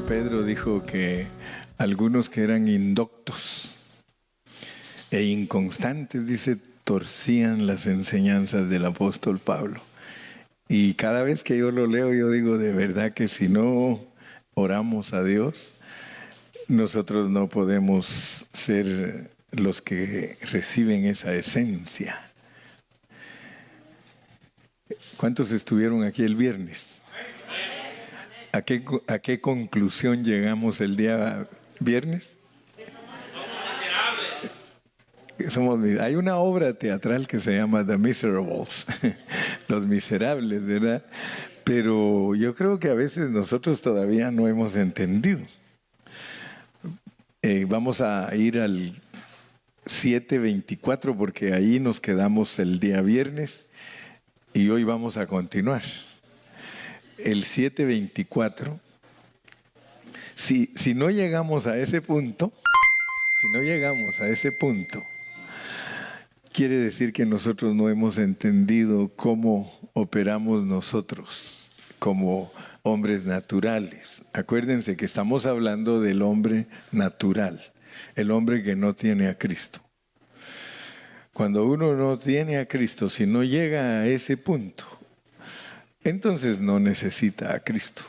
Pedro dijo que algunos que eran indoctos e inconstantes, dice, torcían las enseñanzas del apóstol Pablo. Y cada vez que yo lo leo, yo digo, de verdad que si no oramos a Dios, nosotros no podemos ser los que reciben esa esencia. ¿Cuántos estuvieron aquí el viernes? ¿A qué conclusión llegamos el día viernes? Hay una obra teatral que se llama The Miserables, Los Miserables, ¿verdad? Pero yo creo que a veces nosotros todavía no hemos entendido. Vamos a ir al 7:24 porque ahí nos quedamos el día viernes y hoy vamos a continuar. El 7:24, si no llegamos a ese punto, quiere decir que nosotros no hemos entendido cómo operamos nosotros como hombres naturales. Acuérdense que estamos hablando del hombre natural, el hombre que no tiene a Cristo. Cuando uno no tiene a Cristo, si no llega a ese punto, entonces no necesita a Cristo.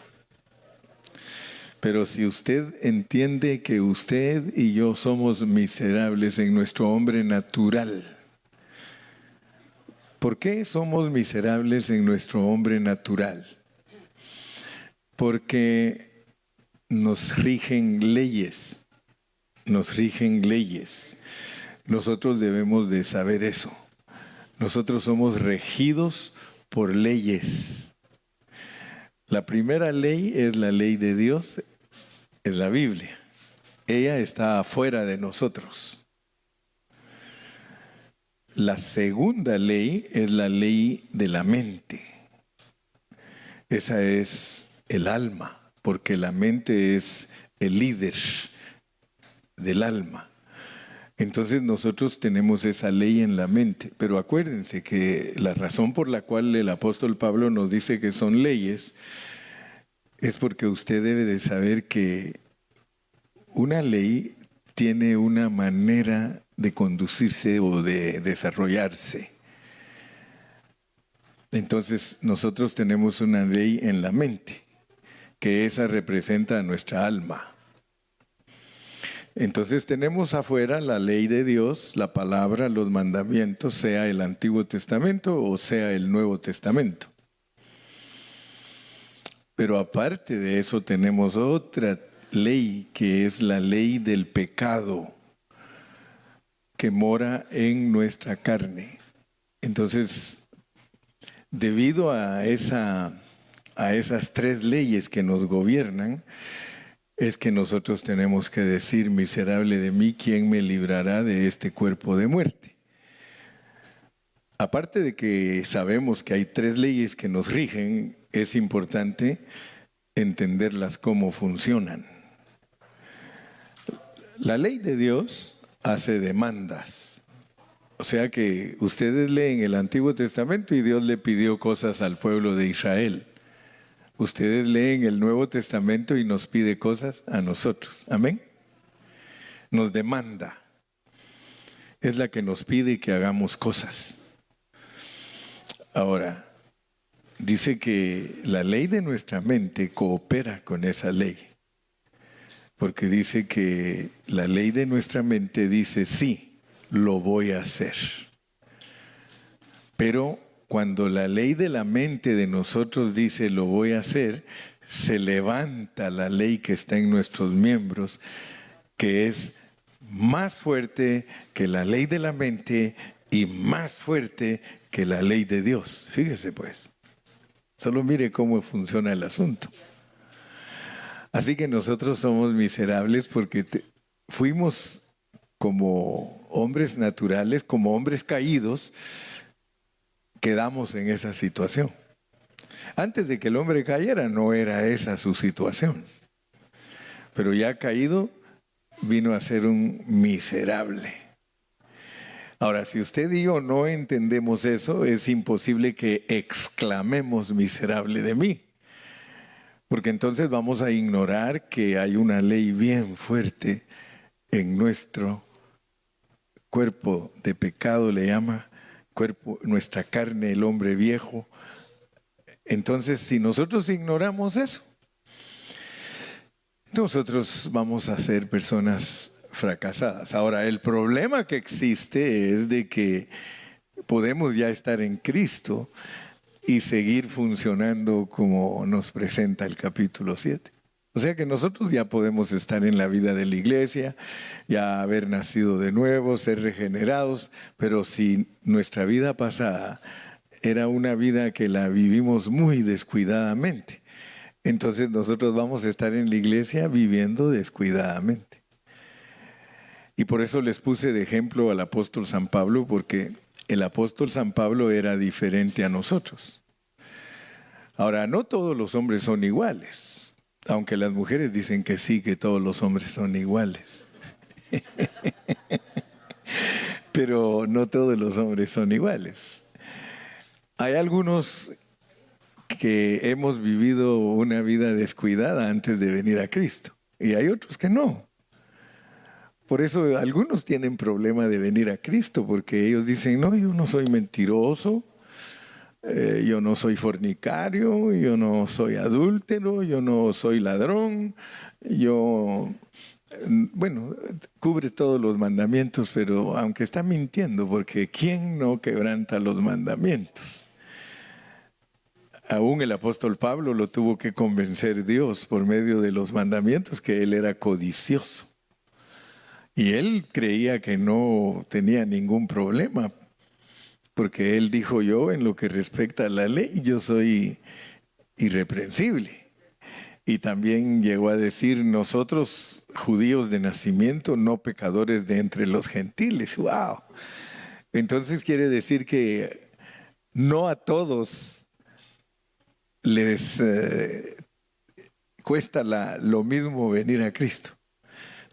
Pero si usted entiende que usted y yo somos miserables en nuestro hombre natural, ¿por qué somos miserables en nuestro hombre natural? Porque nos rigen leyes. Nosotros debemos de saber eso. Nosotros somos regidos por leyes. La primera ley es la ley de Dios, es la Biblia. Ella está afuera de nosotros. La segunda ley es la ley de la mente. Esa es el alma, porque la mente es el líder del alma. Entonces nosotros tenemos esa ley en la mente, pero acuérdense que la razón por la cual el apóstol Pablo nos dice que son leyes es porque usted debe de saber que una ley tiene una manera de conducirse o de desarrollarse. Entonces nosotros tenemos una ley en la mente, que esa representa a nuestra alma. Entonces tenemos afuera la ley de Dios, la palabra, los mandamientos, sea el Antiguo Testamento o sea el Nuevo Testamento. Pero aparte de eso tenemos otra ley que es la ley del pecado que mora en nuestra carne. Entonces, debido a esas tres leyes que nos gobiernan, es que nosotros tenemos que decir, miserable de mí, ¿quién me librará de este cuerpo de muerte? Aparte de que sabemos que hay tres leyes que nos rigen, es importante entenderlas cómo funcionan. La ley de Dios hace demandas. O sea que ustedes leen el Antiguo Testamento y Dios le pidió cosas al pueblo de Israel. Ustedes leen el Nuevo Testamento y nos pide cosas a nosotros. Amén. Nos demanda. Es la que nos pide que hagamos cosas. Ahora, dice que la ley de nuestra mente coopera con esa ley. Porque dice que la ley de nuestra mente dice, sí, lo voy a hacer. Pero cuando la ley de la mente de nosotros dice lo voy a hacer, se levanta la ley que está en nuestros miembros, que es más fuerte que la ley de la mente y más fuerte que la ley de Dios. Fíjese pues, solo mire cómo funciona el asunto. Así que nosotros somos miserables porque fuimos como hombres naturales, como hombres caídos, quedamos en esa situación. Antes de que el hombre cayera, no era esa su situación. Pero ya caído, vino a ser un miserable. Ahora, si usted y yo no entendemos eso, es imposible que exclamemos miserable de mí. Porque entonces vamos a ignorar que hay una ley bien fuerte en nuestro cuerpo de pecado, le llama, cuerpo, nuestra carne, el hombre viejo. Entonces, si nosotros ignoramos eso, nosotros vamos a ser personas fracasadas. Ahora, el problema que existe es de que podemos ya estar en Cristo y seguir funcionando como nos presenta el capítulo 7. O sea que nosotros ya podemos estar en la vida de la iglesia, ya haber nacido de nuevo, ser regenerados, pero si nuestra vida pasada era una vida que la vivimos muy descuidadamente, entonces nosotros vamos a estar en la iglesia viviendo descuidadamente. Y por eso les puse de ejemplo al apóstol San Pablo, porque el apóstol San Pablo era diferente a nosotros. Ahora, no todos los hombres son iguales, aunque las mujeres dicen que sí, que todos los hombres son iguales. Pero no todos los hombres son iguales. Hay algunos que hemos vivido una vida descuidada antes de venir a Cristo, y hay otros que no. Por eso algunos tienen problema de venir a Cristo, porque ellos dicen, no, yo no soy mentiroso, yo no soy fornicario, yo no soy adúltero, yo no soy ladrón, bueno, cubre todos los mandamientos, pero aunque está mintiendo, porque ¿quién no quebranta los mandamientos? Aún el apóstol Pablo lo tuvo que convencer Dios por medio de los mandamientos que él era codicioso. Y él creía que no tenía ningún problema, porque él dijo, yo en lo que respecta a la ley, yo soy irreprensible. Y también llegó a decir, nosotros judíos de nacimiento, no pecadores de entre los gentiles. ¡Wow! Entonces quiere decir que no a todos les cuesta lo mismo venir a Cristo.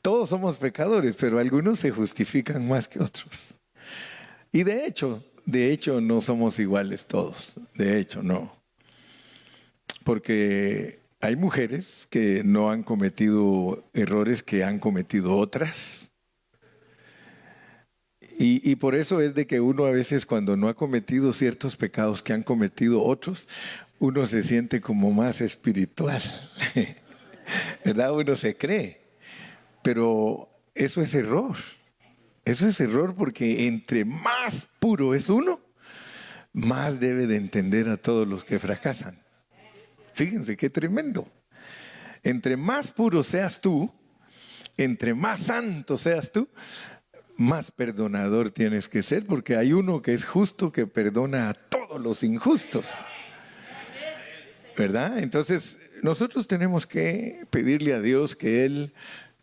Todos somos pecadores, pero algunos se justifican más que otros. Y de hecho no somos iguales todos. De hecho, no. Porque hay mujeres que no han cometido errores que han cometido otras. Y por eso es de que uno a veces cuando no ha cometido ciertos pecados que han cometido otros, uno se siente como más espiritual. ¿Verdad? Uno se cree. Pero eso es error. Eso es error porque entre más puro es uno, más debe de entender a todos los que fracasan. Fíjense qué tremendo. Entre más puro seas tú, entre más santo seas tú, más perdonador tienes que ser, porque hay uno que es justo que perdona a todos los injustos. ¿Verdad? Entonces, nosotros tenemos que pedirle a Dios que Él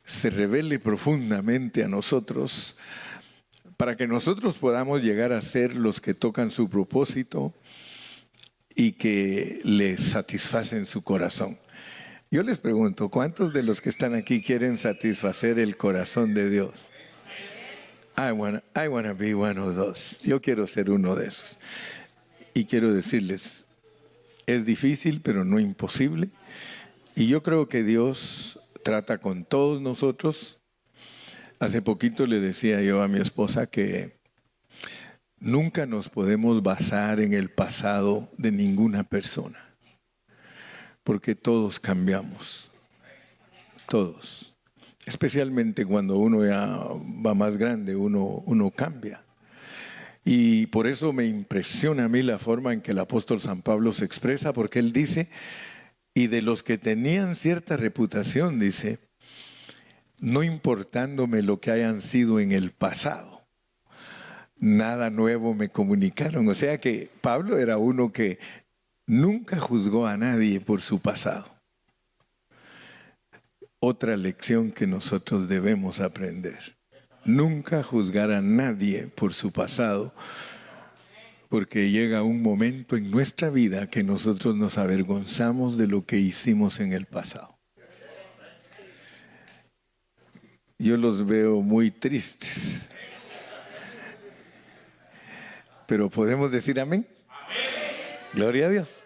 se revele profundamente a nosotros para que nosotros podamos llegar a ser los que tocan su propósito y que le satisfacen su corazón. Yo les pregunto, ¿cuántos de los que están aquí quieren satisfacer el corazón de Dios? I wanna be one of those. Yo quiero ser uno de esos. Y quiero decirles, es difícil, pero no imposible. Y yo creo que Dios trata con todos nosotros. Hace poquito le decía yo a mi esposa que nunca nos podemos basar en el pasado de ninguna persona, porque todos cambiamos, todos. Especialmente cuando uno ya va más grande, uno cambia. Y por eso me impresiona a mí la forma en que el apóstol San Pablo se expresa, porque él dice, y de los que tenían cierta reputación, dice, no importándome lo que hayan sido en el pasado, nada nuevo me comunicaron. O sea que Pablo era uno que nunca juzgó a nadie por su pasado. Otra lección que nosotros debemos aprender. Nunca juzgar a nadie por su pasado, porque llega un momento en nuestra vida que nosotros nos avergonzamos de lo que hicimos en el pasado. Yo los veo muy tristes. Pero podemos decir amén. Amén. Gloria a Dios.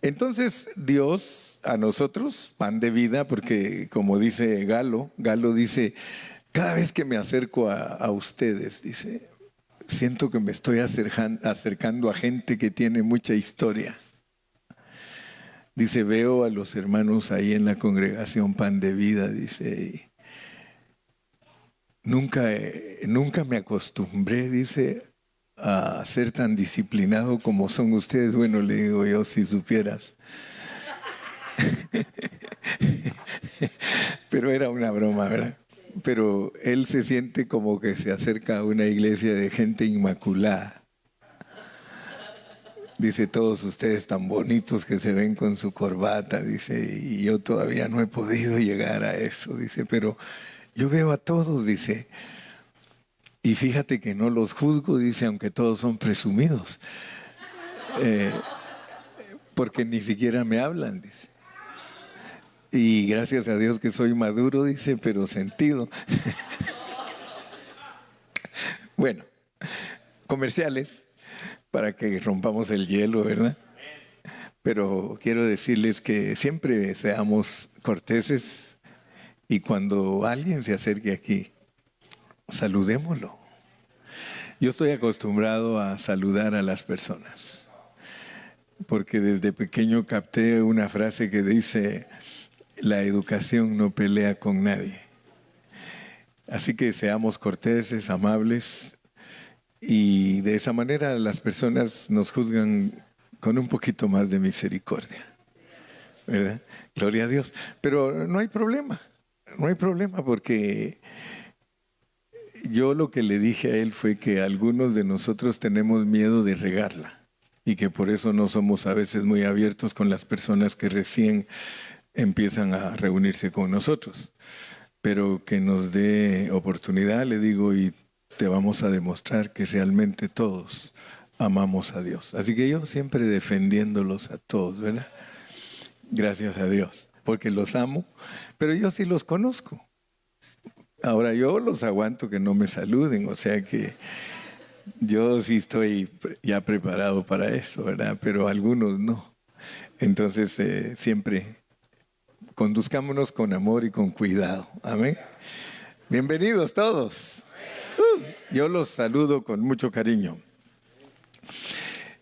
Entonces Dios a nosotros pan de vida, porque como dice Galo dice, cada vez que me acerco a ustedes, dice, siento que me estoy acercando a gente que tiene mucha historia. Dice, veo a los hermanos ahí en la congregación Pan de Vida, dice, nunca me acostumbré, dice, a ser tan disciplinado como son ustedes. Bueno, le digo yo, si supieras. Pero era una broma, ¿verdad? Pero él se siente como que se acerca a una iglesia de gente inmaculada. Dice, todos ustedes tan bonitos que se ven con su corbata, dice, y yo todavía no he podido llegar a eso, dice, pero yo veo a todos, dice, y fíjate que no los juzgo, dice, aunque todos son presumidos, porque ni siquiera me hablan, dice. Y gracias a Dios que soy maduro, dice, pero sentido. Bueno, comerciales, para que rompamos el hielo, ¿verdad? Pero quiero decirles que siempre seamos corteses y cuando alguien se acerque aquí, saludémoslo. Yo estoy acostumbrado a saludar a las personas, porque desde pequeño capté una frase que dice, la educación no pelea con nadie. Así que seamos corteses, amables, y de esa manera las personas nos juzgan con un poquito más de misericordia, ¿verdad? Gloria a Dios. Pero no hay problema porque yo lo que le dije a él fue que algunos de nosotros tenemos miedo de regarla y que por eso no somos a veces muy abiertos con las personas que recién empiezan a reunirse con nosotros. Pero que nos dé oportunidad, le digo, y te vamos a demostrar que realmente todos amamos a Dios. Así que yo siempre defendiéndolos a todos, ¿verdad? Gracias a Dios, porque los amo, pero yo sí los conozco. Ahora yo los aguanto que no me saluden, o sea que yo sí estoy ya preparado para eso, ¿verdad? Pero algunos no. Entonces siempre conduzcámonos con amor y con cuidado. Amén. Bienvenidos todos. Yo los saludo con mucho cariño.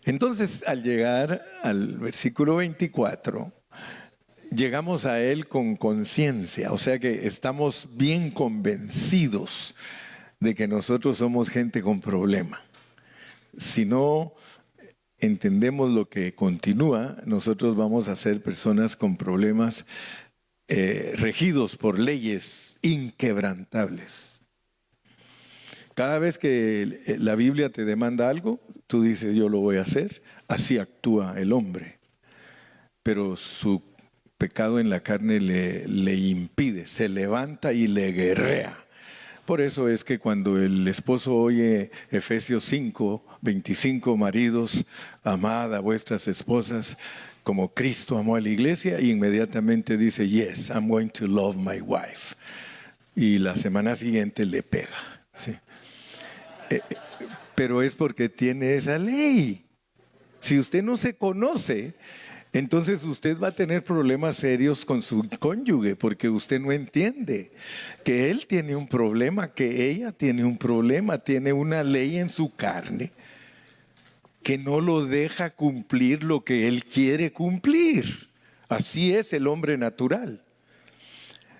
Entonces, al llegar al versículo 24, llegamos a él con conciencia, o sea que estamos bien convencidos de que nosotros somos gente con problema. Si no entendemos lo que continúa, nosotros vamos a ser personas con problemas regidos por leyes inquebrantables. Cada vez que la Biblia te demanda algo, tú dices, yo lo voy a hacer. Así actúa el hombre. Pero su pecado en la carne le impide, se levanta y le guerrea. Por eso es que cuando el esposo oye Efesios 5, 25, maridos, amad a vuestras esposas como Cristo amó a la iglesia, y inmediatamente dice, yes, I'm going to love my wife. Y la semana siguiente le pega, ¿sí? Pero es porque tiene esa ley. Si usted no se conoce, entonces usted va a tener problemas serios con su cónyuge, porque usted no entiende que él tiene un problema, que ella tiene un problema, tiene una ley en su carne que no lo deja cumplir lo que él quiere cumplir. Así es el hombre natural.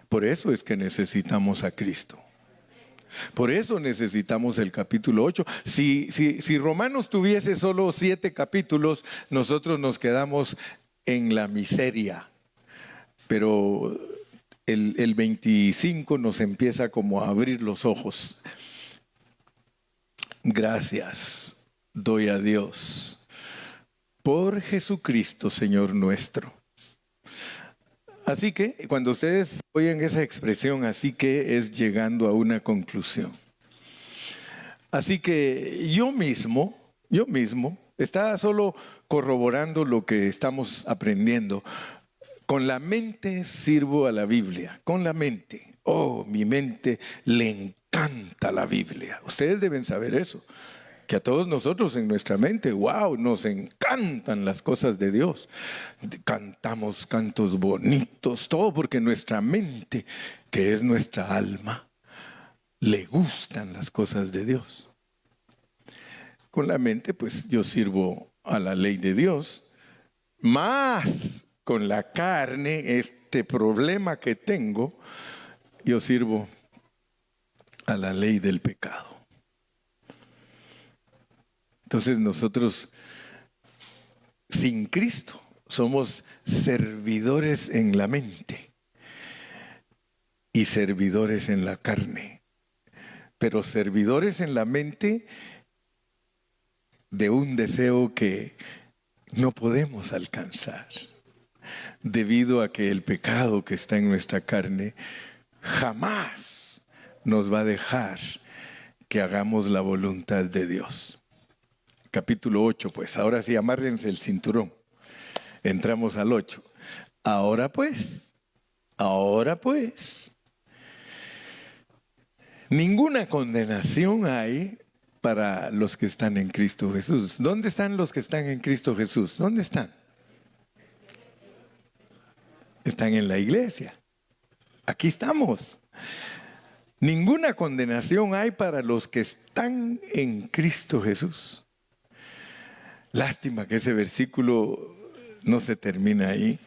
Por eso es que necesitamos a Cristo. Por eso necesitamos el capítulo 8. Si Romanos tuviese solo 7 capítulos, nosotros nos quedamos en la miseria. Pero el 25 nos empieza como a abrir los ojos. Gracias doy a Dios por Jesucristo, Señor nuestro. Así que cuando ustedes oyen esa expresión, así que es llegando a una conclusión. Así que yo mismo estaba solo corroborando lo que estamos aprendiendo. Con la mente sirvo a la Biblia, con la mente. Oh, mi mente le encanta la Biblia. Ustedes deben saber eso. Que a todos nosotros en nuestra mente, wow, nos encantan las cosas de Dios. Cantamos cantos bonitos, todo porque nuestra mente, que es nuestra alma, le gustan las cosas de Dios. Con la mente, pues yo sirvo a la ley de Dios, más con la carne, este problema que tengo, yo sirvo a la ley del pecado. Entonces nosotros, sin Cristo, somos servidores en la mente y servidores en la carne. Pero servidores en la mente de un deseo que no podemos alcanzar, debido a que el pecado que está en nuestra carne jamás nos va a dejar que hagamos la voluntad de Dios. Capítulo 8, pues, ahora sí, amárrense el cinturón. Entramos al 8. Ahora pues, ninguna condenación hay para los que están en Cristo Jesús. ¿Dónde están los que están en Cristo Jesús? ¿Dónde están? Están en la iglesia. Aquí estamos. Ninguna condenación hay para los que están en Cristo Jesús. Lástima que ese versículo no se termina ahí.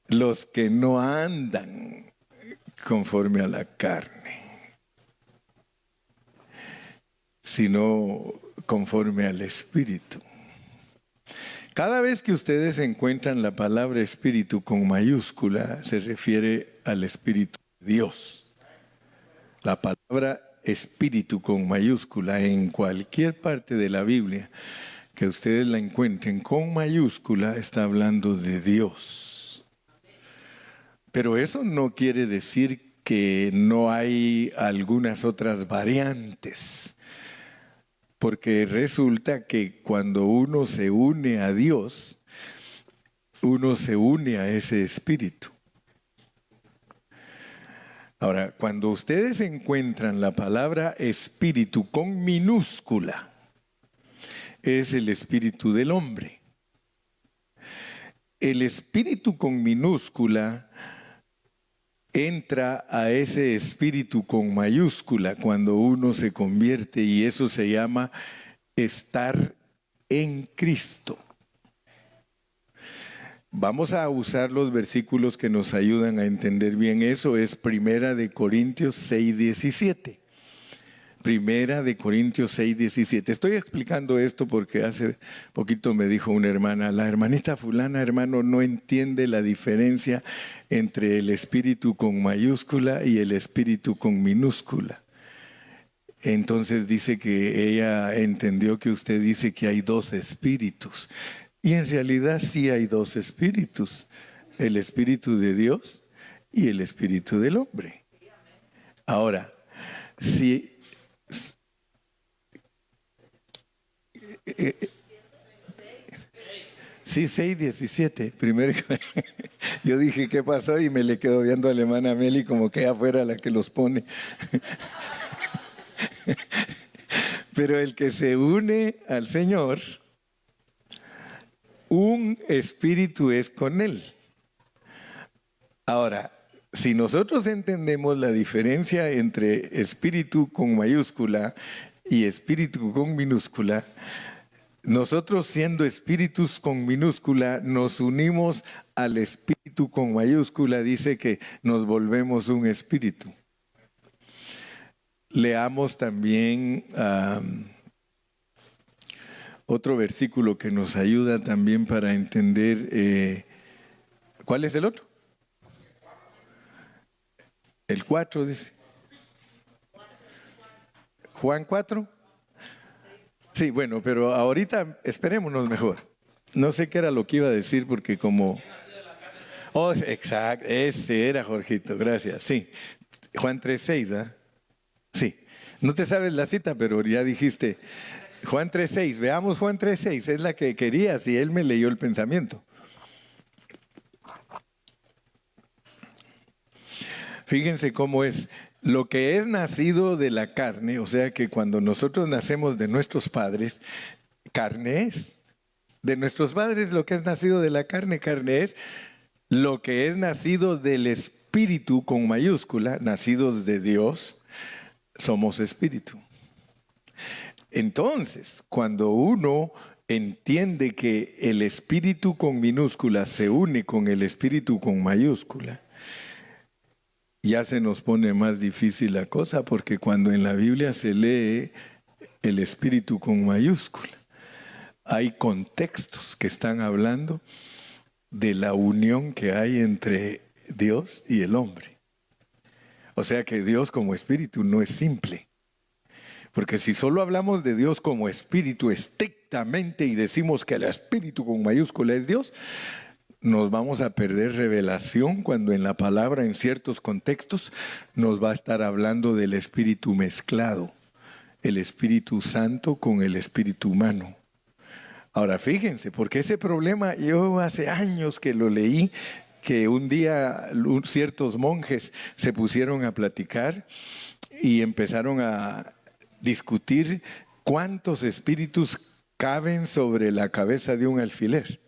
Los que no andan conforme a la carne, sino conforme al Espíritu. Cada vez que ustedes encuentran la palabra Espíritu con mayúscula, se refiere al Espíritu de Dios. La palabra Espíritu con mayúscula en cualquier parte de la Biblia que ustedes la encuentren con mayúscula está hablando de Dios. Pero eso no quiere decir que no hay algunas otras variantes, porque resulta que cuando uno se une a Dios, uno se une a ese Espíritu. Ahora, cuando ustedes encuentran la palabra espíritu con minúscula, es el espíritu del hombre. El espíritu con minúscula entra a ese espíritu con mayúscula cuando uno se convierte, y eso se llama estar en Cristo. Vamos a usar los versículos que nos ayudan a entender bien eso. Es Primera de Corintios 6:17. Primera de Corintios 6:17. Estoy explicando esto porque hace poquito me dijo una hermana, la hermanita fulana, hermano, no entiende la diferencia entre el espíritu con mayúscula y el espíritu con minúscula. Entonces dice que ella entendió que usted dice que hay dos espíritus. Y en realidad sí hay dos espíritus, el espíritu de Dios y el espíritu del hombre. Ahora, sí, 6:17, primero. Yo dije, ¿qué pasó? Y me le quedo viendo a la hermana Meli como que afuera la que los pone. Pero el que se une al Señor, un espíritu es con Él. Ahora, si nosotros entendemos la diferencia entre espíritu con mayúscula y espíritu con minúscula, nosotros siendo espíritus con minúscula nos unimos al espíritu con mayúscula, dice que nos volvemos un espíritu. Leamos también otro versículo que nos ayuda también para entender. ¿Cuál es el otro? El 4 dice. Juan 4. Sí, bueno, pero ahorita esperémonos mejor. No sé qué era lo que iba a decir porque como... Oh, exacto, ese era, Jorgito, gracias. Sí, Juan 3:6, ¿ah? Sí, no te sabes la cita, pero ya dijiste... Juan 3:6, veamos Juan 3:6, es la que querías y él me leyó el pensamiento. Fíjense cómo es. lo que es nacido de la carne, o sea que cuando nosotros nacemos de nuestros padres, carne es. De nuestros padres lo que es nacido de la carne, carne es. Lo que es nacido del espíritu con mayúscula, nacidos de Dios, somos espíritu. Entonces, cuando uno entiende que el espíritu con minúscula se une con el espíritu con mayúscula, ya se nos pone más difícil la cosa, porque cuando en la Biblia se lee el espíritu con mayúscula, hay contextos que están hablando de la unión que hay entre Dios y el hombre. O sea que Dios como espíritu no es simple. Porque si solo hablamos de Dios como espíritu estrictamente y decimos que el espíritu con mayúscula es Dios, nos vamos a perder revelación cuando en la palabra, en ciertos contextos, nos va a estar hablando del espíritu mezclado, el Espíritu Santo con el espíritu humano. Ahora fíjense, porque ese problema yo hace años que lo leí, que un día ciertos monjes se pusieron a platicar y empezaron a discutir cuántos espíritus caben sobre la cabeza de un alfiler.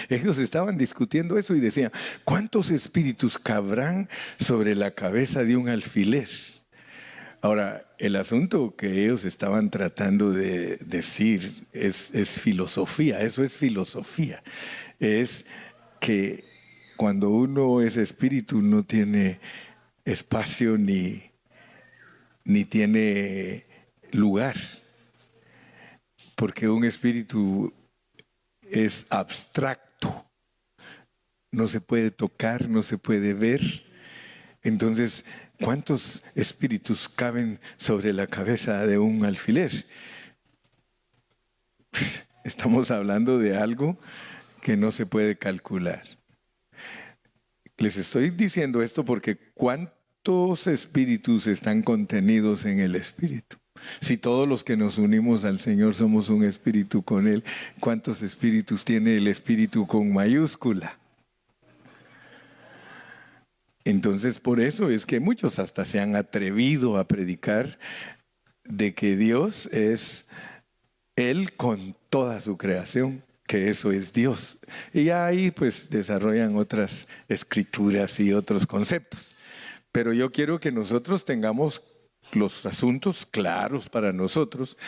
Ellos estaban discutiendo eso y decían, ¿cuántos espíritus cabrán sobre la cabeza de un alfiler? Ahora, el asunto que ellos estaban tratando de decir es filosofía, eso es filosofía. Es que cuando uno es espíritu no tiene espacio ni tiene lugar, porque un espíritu es abstracto, no se puede tocar, no se puede ver. Entonces, ¿cuántos espíritus caben sobre la cabeza de un alfiler? Estamos hablando de algo que no se puede calcular. Les estoy diciendo esto porque ¿cuántos espíritus están contenidos en el espíritu? Si todos los que nos unimos al Señor somos un espíritu con Él, ¿cuántos espíritus tiene el espíritu con mayúscula? Entonces, por eso es que muchos hasta se han atrevido a predicar de que Dios es Él con toda su creación, que eso es Dios. Y ahí pues desarrollan otras escrituras y otros conceptos. Pero yo quiero que nosotros tengamos los asuntos claros para nosotros.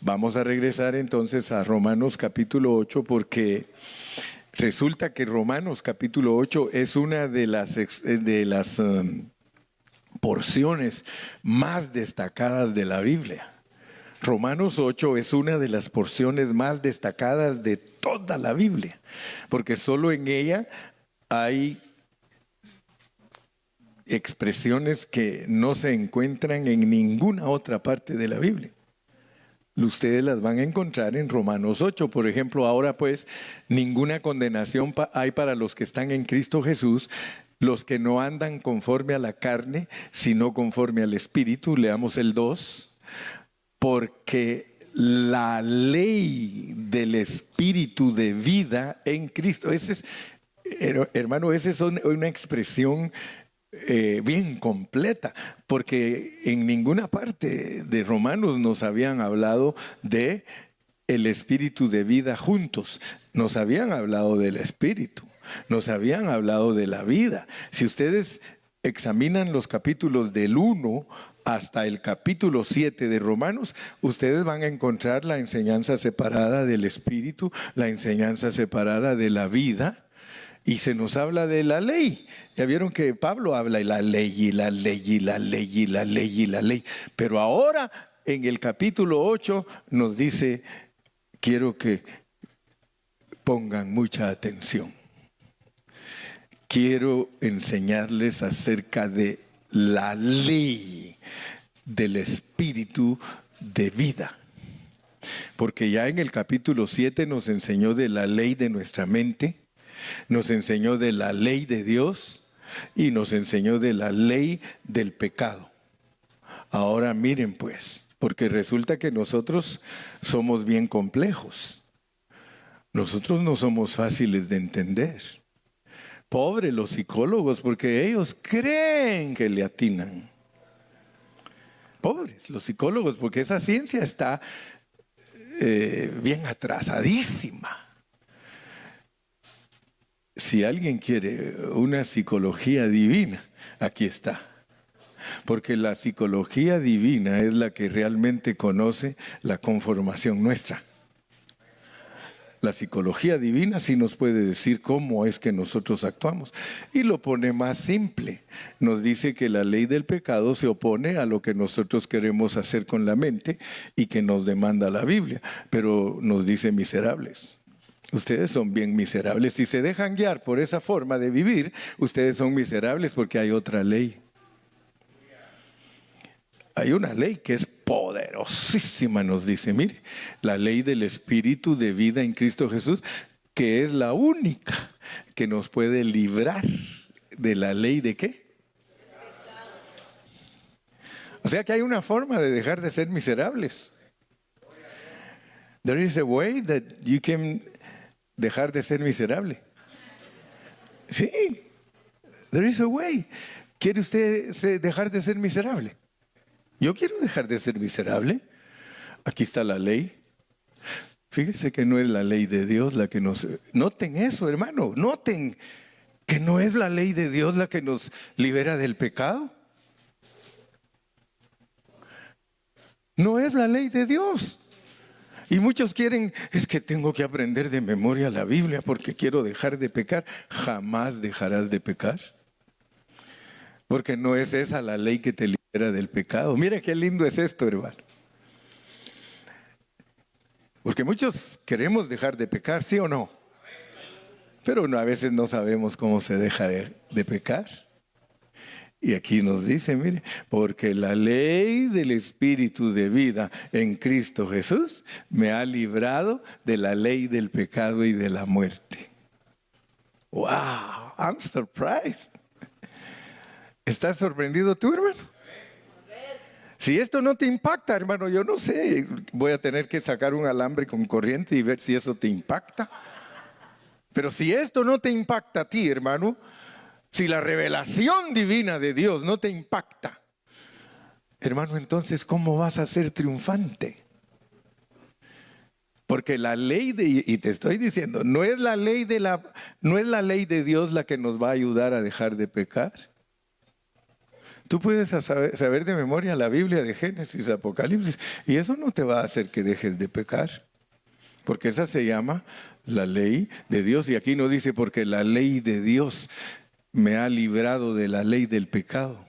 Vamos a regresar entonces a Romanos capítulo 8 porque resulta que Romanos capítulo 8 es una de las porciones más destacadas de la Biblia. Romanos 8 es una de las porciones más destacadas de toda la Biblia, porque solo en ella hay expresiones que no se encuentran en ninguna otra parte de la Biblia. Ustedes las van a encontrar en Romanos 8. Por ejemplo, ahora pues ninguna condenación hay para los que están en Cristo Jesús, los que no andan conforme a la carne, sino conforme al Espíritu. Leamos el 2. Porque la ley del Espíritu de vida en Cristo, hermano, esa es una expresión bien completa, porque en ninguna parte de Romanos nos habían hablado de el espíritu de vida juntos, nos habían hablado del espíritu, nos habían hablado de la vida. Si ustedes examinan los capítulos del 1 hasta el capítulo 7 de Romanos, ustedes van a encontrar la enseñanza separada del espíritu, la enseñanza separada de la vida. Y se nos habla de la ley. Ya vieron que Pablo habla de la ley y la ley y la ley y la ley y la ley. Pero ahora en el capítulo 8 nos dice, quiero que pongan mucha atención. Quiero enseñarles acerca de la ley del espíritu de vida. Porque ya en el capítulo 7 nos enseñó de la ley de nuestra mente, nos enseñó de la ley de Dios y nos enseñó de la ley del pecado. Ahora miren pues, porque resulta que nosotros somos bien complejos. Nosotros no somos fáciles de entender. Pobres los psicólogos, porque ellos creen que le atinan. Pobres los psicólogos, porque esa ciencia está bien atrasadísima. Si alguien quiere una psicología divina, aquí está. Porque la psicología divina es la que realmente conoce la conformación nuestra. La psicología divina sí nos puede decir cómo es que nosotros actuamos. Y lo pone más simple. Nos dice que la ley del pecado se opone a lo que nosotros queremos hacer con la mente y que nos demanda la Biblia. Pero nos dice miserables. Ustedes son bien miserables. Si se dejan guiar por esa forma de vivir, ustedes son miserables porque hay otra ley. Hay una ley que es poderosísima, nos dice, mire, la ley del Espíritu de vida en Cristo Jesús, que es la única que nos puede librar de la ley de ¿qué? O sea que hay una forma de dejar de ser miserables. There is a way that you can dejar de ser miserable. Sí, there is a way. ¿Quiere usted dejar de ser miserable? Yo quiero dejar de ser miserable. Aquí está la ley. Fíjese que no es la ley de Dios la que nos... Noten eso, hermano. Noten que no es la ley de Dios la que nos libera del pecado. No es la ley de Dios. Y muchos quieren, es que tengo que aprender de memoria la Biblia porque quiero dejar de pecar. Jamás dejarás de pecar. Porque no es esa la ley que te libera del pecado. Mira qué lindo es esto, hermano. Porque muchos queremos dejar de pecar, ¿sí o no? Pero a veces no sabemos cómo se deja de pecar. Y aquí nos dice, mire, porque la ley del Espíritu de vida en Cristo Jesús me ha librado de la ley del pecado y de la muerte. ¡Wow! I'm surprised. ¿Estás sorprendido tú, hermano? Si esto no te impacta, hermano, yo no sé. Voy a tener que sacar un alambre con corriente y ver si eso te impacta. Pero si esto no te impacta a ti, hermano, si la revelación divina de Dios no te impacta, hermano, entonces ¿cómo vas a ser triunfante? Porque la ley y te estoy diciendo, no es la ley de Dios la que nos va a ayudar a dejar de pecar. Tú puedes saber de memoria la Biblia de Génesis, Apocalipsis, y eso no te va a hacer que dejes de pecar. Porque esa se llama la ley de Dios. Y aquí no dice porque la ley de Dios me ha librado de la ley del pecado.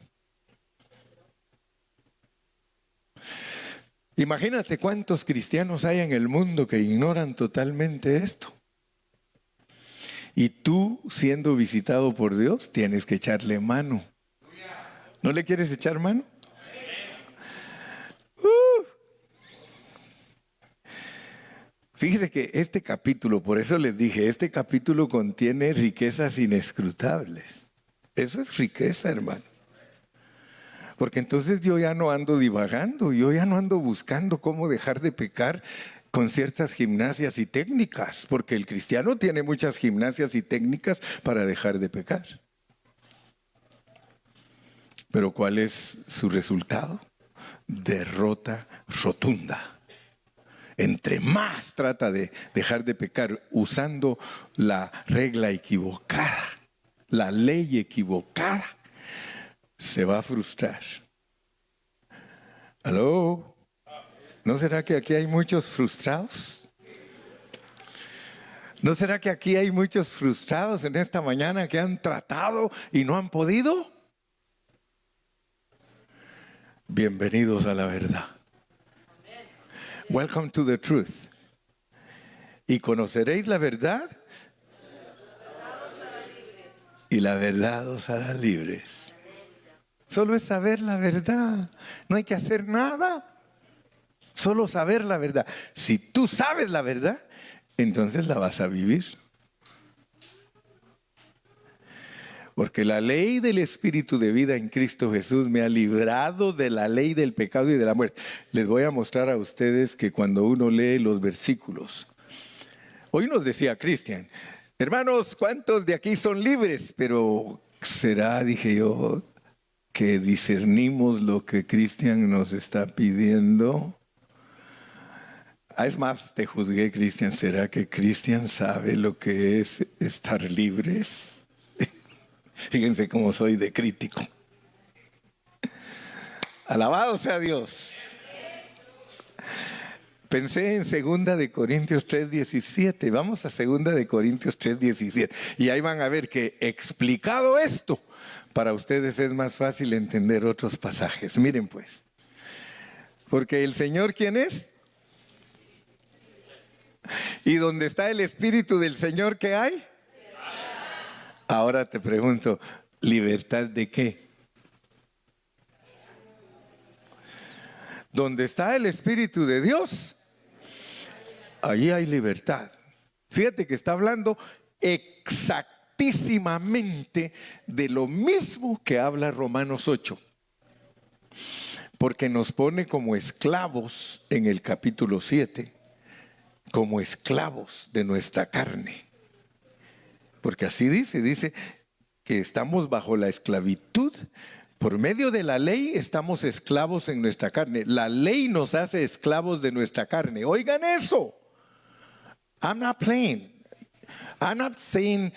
Imagínate cuántos cristianos hay en el mundo que ignoran totalmente esto. Y tú, siendo visitado por Dios, tienes que echarle mano. ¿No le quieres echar mano? Fíjese que este capítulo, por eso les dije, este capítulo contiene riquezas inescrutables. Eso es riqueza, hermano. Porque entonces yo ya no ando divagando, yo ya no ando buscando cómo dejar de pecar con ciertas gimnasias y técnicas, porque el cristiano tiene muchas gimnasias y técnicas para dejar de pecar. Pero ¿cuál es su resultado? Derrota rotunda. Entre más trata de dejar de pecar usando la regla equivocada, la ley equivocada, se va a frustrar. ¿Aló? ¿No será que aquí hay muchos frustrados? ¿No será que aquí hay muchos frustrados en esta mañana que han tratado y no han podido? Bienvenidos a la verdad. Welcome to the truth. Y conoceréis la verdad y la verdad os hará libres. Solo es saber la verdad. No hay que hacer nada. Solo saber la verdad. Si tú sabes la verdad, entonces la vas a vivir. Porque la ley del Espíritu de vida en Cristo Jesús me ha librado de la ley del pecado y de la muerte. Les voy a mostrar a ustedes que cuando uno lee los versículos, hoy nos decía Cristian, Hermanos, ¿cuántos de aquí son libres? Pero será, dije yo, que discernimos lo que Cristian nos está pidiendo. Es más, te juzgué, Cristian. ¿Será que Cristian sabe lo que es estar libres? Fíjense cómo soy de crítico. Alabado sea Dios. Pensé en 2 de Corintios 3:17. Vamos a 2 de Corintios 3:17. Y ahí van a ver que explicado esto, para ustedes es más fácil entender otros pasajes. Miren pues. Porque el Señor, ¿quién es? ¿Y dónde está el Espíritu del Señor, qué hay? Ahora te pregunto, ¿libertad de qué? ¿Dónde está el Espíritu de Dios? Allí hay libertad. Fíjate que está hablando exactísimamente de lo mismo que habla Romanos 8. Porque nos pone como esclavos en el capítulo 7, como esclavos de nuestra carne. Porque así dice que estamos bajo la esclavitud. Por medio de la ley estamos esclavos en nuestra carne. La ley nos hace esclavos de nuestra carne. Oigan eso. I'm not playing. I'm not saying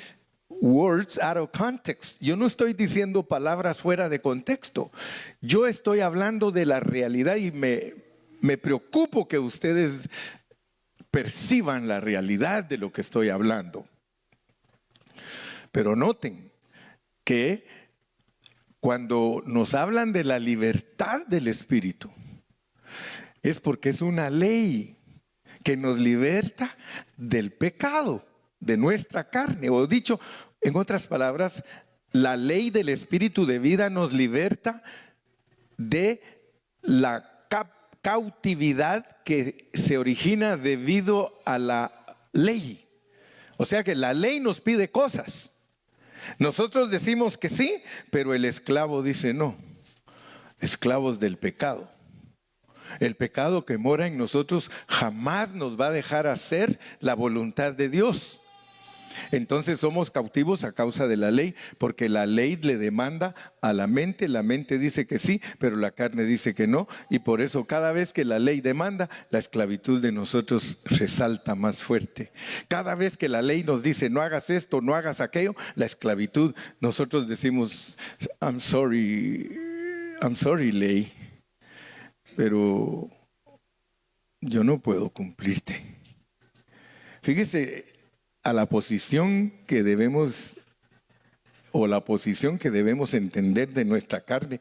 words out of context. Yo no estoy diciendo palabras fuera de contexto. Yo estoy hablando de la realidad y me preocupo que ustedes perciban la realidad de lo que estoy hablando. Pero noten que cuando nos hablan de la libertad del Espíritu, es porque es una ley que nos liberta del pecado, de nuestra carne. O dicho, en otras palabras, la ley del Espíritu de vida nos liberta de la cautividad que se origina debido a la ley. O sea que la ley nos pide cosas. Nosotros decimos que sí, pero el esclavo dice no. Esclavos del pecado. El pecado que mora en nosotros jamás nos va a dejar hacer la voluntad de Dios. Entonces somos cautivos a causa de la ley, porque la ley le demanda a la mente dice que sí, pero la carne dice que no, y por eso cada vez que la ley demanda, la esclavitud de nosotros resalta más fuerte. Cada vez que la ley nos dice no hagas esto, no hagas aquello, la esclavitud, nosotros decimos I'm sorry ley, pero yo no puedo cumplirte. Fíjese a la posición que debemos, o la posición que debemos entender de nuestra carne,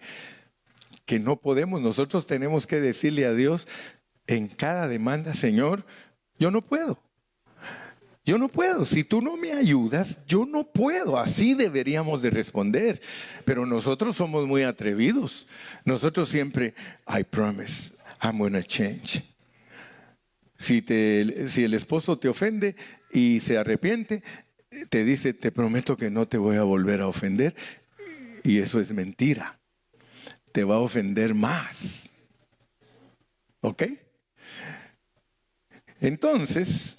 que no podemos. Nosotros tenemos que decirle a Dios en cada demanda: Señor, yo no puedo. Yo no puedo. Si tú no me ayudas, yo no puedo. Así deberíamos de responder. Pero nosotros somos muy atrevidos. Nosotros siempre, I promise, I'm gonna change. Si el esposo te ofende y se arrepiente, te dice, te prometo que no te voy a volver a ofender. Y eso es mentira. Te va a ofender más. ¿Ok? Entonces,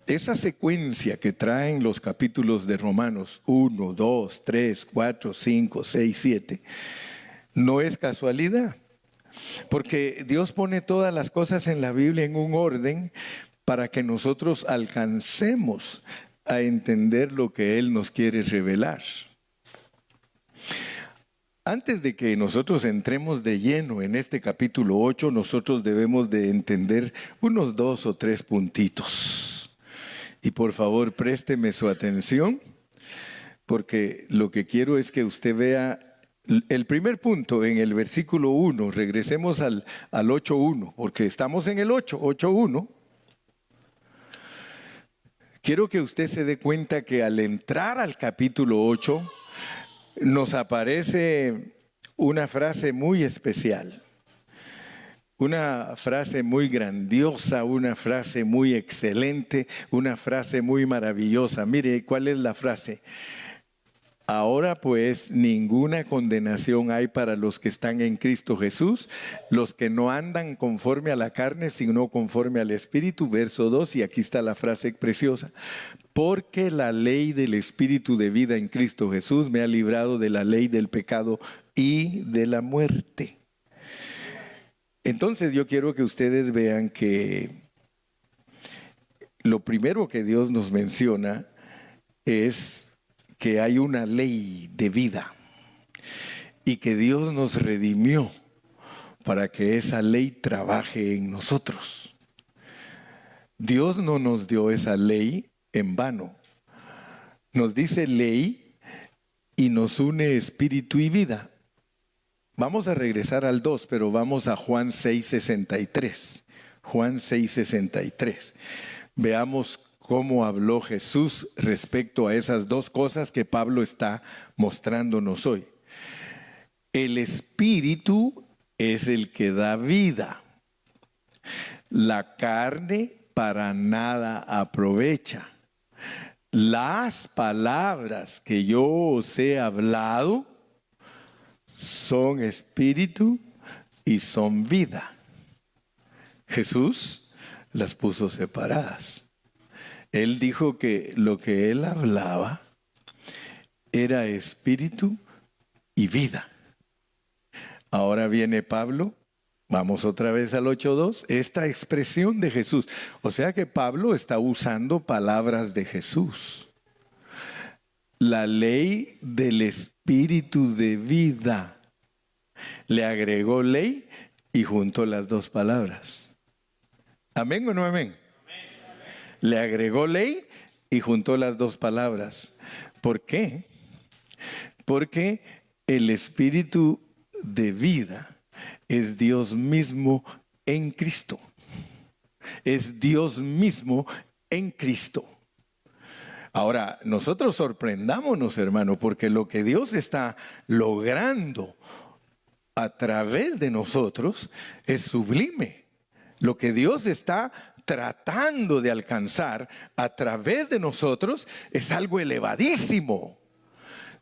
esa secuencia que traen los capítulos de Romanos 1, 2, 3, 4, 5, 6, 7, no es casualidad. Porque Dios pone todas las cosas en la Biblia en un orden para que nosotros alcancemos a entender lo que Él nos quiere revelar. Antes de que nosotros entremos de lleno en este capítulo 8, nosotros debemos de entender unos 2 o 3 puntitos. Y por favor, présteme su atención, porque lo que quiero es que usted vea el primer punto en el versículo 1. Regresemos al 8.1, porque estamos en el 8.1. Quiero que usted se dé cuenta que al entrar al capítulo 8, nos aparece una frase muy especial, una frase muy grandiosa, una frase muy excelente, una frase muy maravillosa. Mire, ¿cuál es la frase? Ahora pues ninguna condenación hay para los que están en Cristo Jesús, los que no andan conforme a la carne, sino conforme al Espíritu. Verso 2, y aquí está la frase preciosa. Porque la ley del Espíritu de vida en Cristo Jesús me ha librado de la ley del pecado y de la muerte. Entonces yo quiero que ustedes vean que lo primero que Dios nos menciona es que hay una ley de vida y que Dios nos redimió para que esa ley trabaje en nosotros. Dios no nos dio esa ley en vano. Nos dice ley y nos une espíritu y vida. Vamos a regresar al 2, pero vamos a Juan 6:63. Juan 6:63. Veamos cómo habló Jesús respecto a esas dos cosas que Pablo está mostrándonos hoy. El Espíritu es el que da vida. La carne para nada aprovecha. Las palabras que yo os he hablado son espíritu y son vida. Jesús las puso separadas. Él dijo que lo que él hablaba era espíritu y vida. Ahora viene Pablo, vamos otra vez al 8:2, esta expresión de Jesús. O sea que Pablo está usando palabras de Jesús. La ley del espíritu de vida. Le agregó ley y juntó las dos palabras. ¿Amén o no amén? Le agregó ley y juntó las dos palabras. ¿Por qué? Porque el espíritu de vida es Dios mismo en Cristo. Es Dios mismo en Cristo. Ahora, nosotros sorprendámonos, hermano, porque lo que Dios está logrando a través de nosotros es sublime. Lo que Dios está tratando de alcanzar a través de nosotros es algo elevadísimo.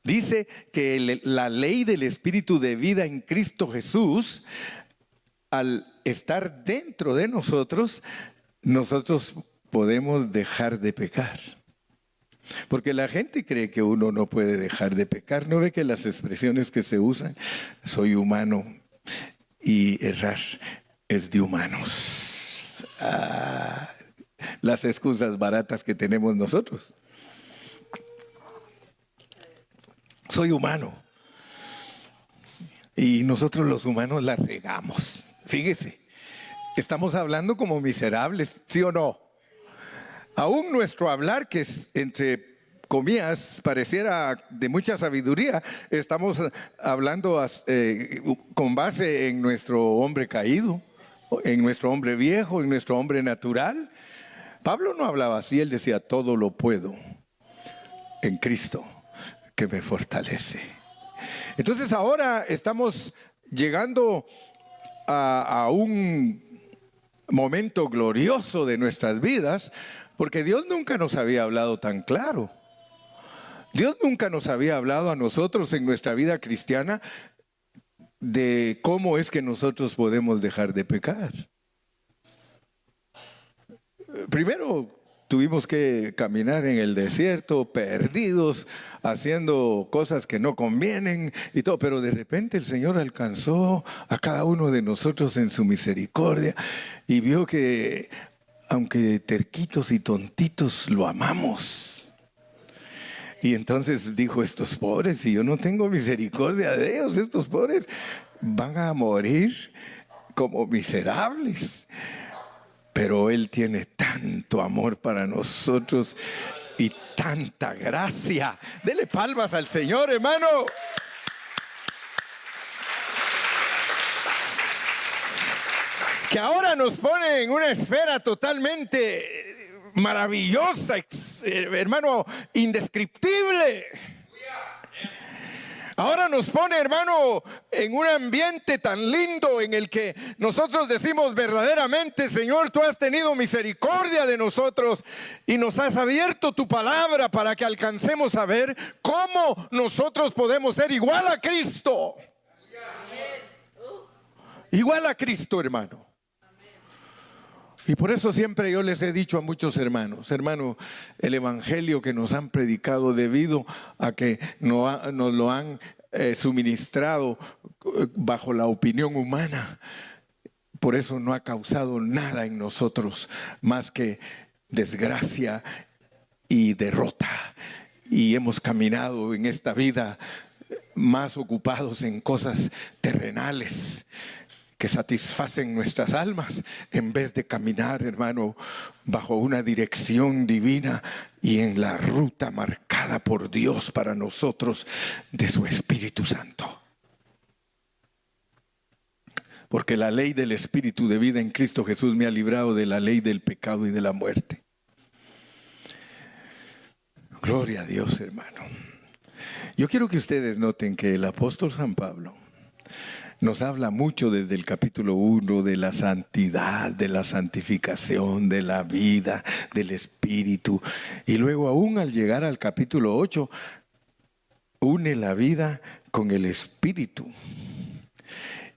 Dice que la ley del Espíritu de vida en Cristo Jesús, al estar dentro de nosotros, nosotros podemos dejar de pecar. Porque la gente cree que uno no puede dejar de pecar. ¿No ve que las expresiones que se usan? Soy humano y errar es de humanos. Las excusas baratas que tenemos nosotros. Soy humano. Y nosotros los humanos la regamos. Fíjese, estamos hablando como miserables, ¿sí o no? Aún nuestro hablar, que es entre comillas pareciera de mucha sabiduría, estamos hablando con base en nuestro hombre caído, en nuestro hombre viejo, en nuestro hombre natural. Pablo no hablaba así, él decía, todo lo puedo en Cristo que me fortalece. Entonces ahora estamos llegando a un momento glorioso de nuestras vidas, porque Dios nunca nos había hablado tan claro. Dios nunca nos había hablado a nosotros en nuestra vida cristiana de cómo es que nosotros podemos dejar de pecar. Primero tuvimos que caminar en el desierto, perdidos, haciendo cosas que no convienen y todo, pero de repente el Señor alcanzó a cada uno de nosotros en su misericordia y vio que, aunque terquitos y tontitos, lo amamos. Y entonces dijo, estos pobres, si yo no tengo misericordia de ellos, estos pobres van a morir como miserables. Pero Él tiene tanto amor para nosotros y tanta gracia. Dele palmas al Señor, hermano. Que ahora nos pone en una esfera totalmente maravillosa, hermano, indescriptible. Ahora nos pone, hermano, en un ambiente tan lindo en el que nosotros decimos verdaderamente: Señor, tú has tenido misericordia de nosotros y nos has abierto tu palabra para que alcancemos a ver cómo nosotros podemos ser igual a Cristo. Igual a Cristo, hermano. Y por eso siempre yo les he dicho a muchos hermanos: hermano, el evangelio que nos han predicado, debido a que nos lo han suministrado bajo la opinión humana, por eso no ha causado nada en nosotros más que desgracia y derrota. Y hemos caminado en esta vida más ocupados en cosas terrenales que satisfacen nuestras almas, en vez de caminar, hermano, bajo una dirección divina y en la ruta marcada por Dios para nosotros de su Espíritu Santo. Porque la ley del Espíritu de vida en Cristo Jesús me ha librado de la ley del pecado y de la muerte. Gloria a Dios, hermano. Yo quiero que ustedes noten que el apóstol San Pablo nos habla mucho desde el capítulo 1 de la santidad, de la santificación, de la vida, del Espíritu. Y luego, aún al llegar al capítulo 8, une la vida con el Espíritu.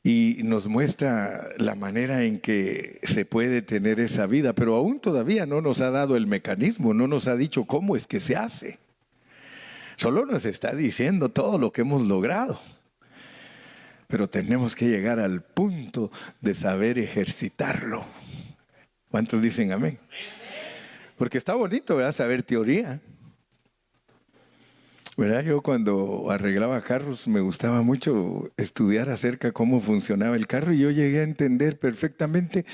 Y nos muestra la manera en que se puede tener esa vida, pero aún todavía no nos ha dado el mecanismo, no nos ha dicho cómo es que se hace. Solo nos está diciendo todo lo que hemos logrado. Pero tenemos que llegar al punto de saber ejercitarlo. ¿Cuántos dicen amén? Porque está bonito, ¿verdad? Saber teoría. ¿Verdad? Yo cuando arreglaba carros me gustaba mucho estudiar acerca de cómo funcionaba el carro, y yo llegué a entender perfectamente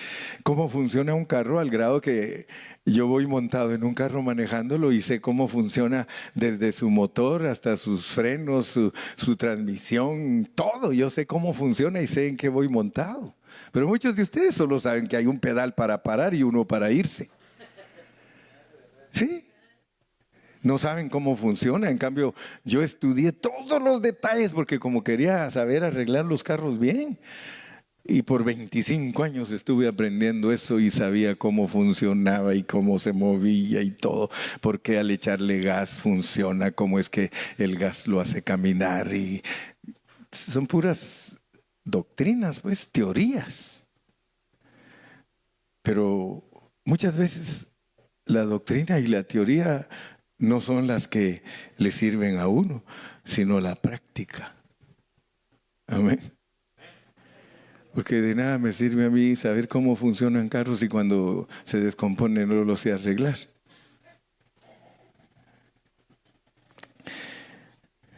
cómo funciona un carro, al grado que yo voy montado en un carro manejándolo y sé cómo funciona desde su motor hasta sus frenos, su transmisión, todo. Yo sé cómo funciona y sé en qué voy montado. Pero muchos de ustedes solo saben que hay un pedal para parar y uno para irse. ¿Sí? No saben cómo funciona. En cambio, yo estudié todos los detalles porque como quería saber arreglar los carros bien. Y por 25 años estuve aprendiendo eso y sabía cómo funcionaba y cómo se movía y todo. Porque al echarle gas funciona, cómo es que el gas lo hace caminar. Y son puras doctrinas, pues, teorías. Pero muchas veces la doctrina y la teoría no son las que le sirven a uno, sino la práctica. Amén. Porque de nada me sirve a mí saber cómo funcionan carros y cuando se descomponen no lo sé arreglar.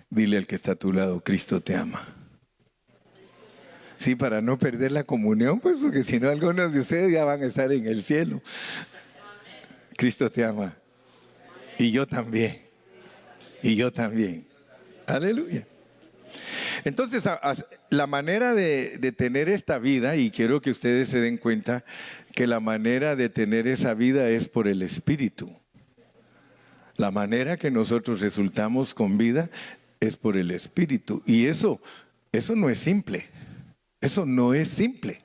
Dile al que está a tu lado: Cristo te ama. Sí, para no perder la comunión, pues, porque si no, algunos de ustedes ya van a estar en el cielo. Cristo te ama. Y yo también. Y yo también. Aleluya. Entonces, la manera de tener esta vida, y quiero que ustedes se den cuenta que la manera de tener esa vida es por el Espíritu. La manera que nosotros resultamos con vida es por el Espíritu. Y eso no es simple. Eso no es simple.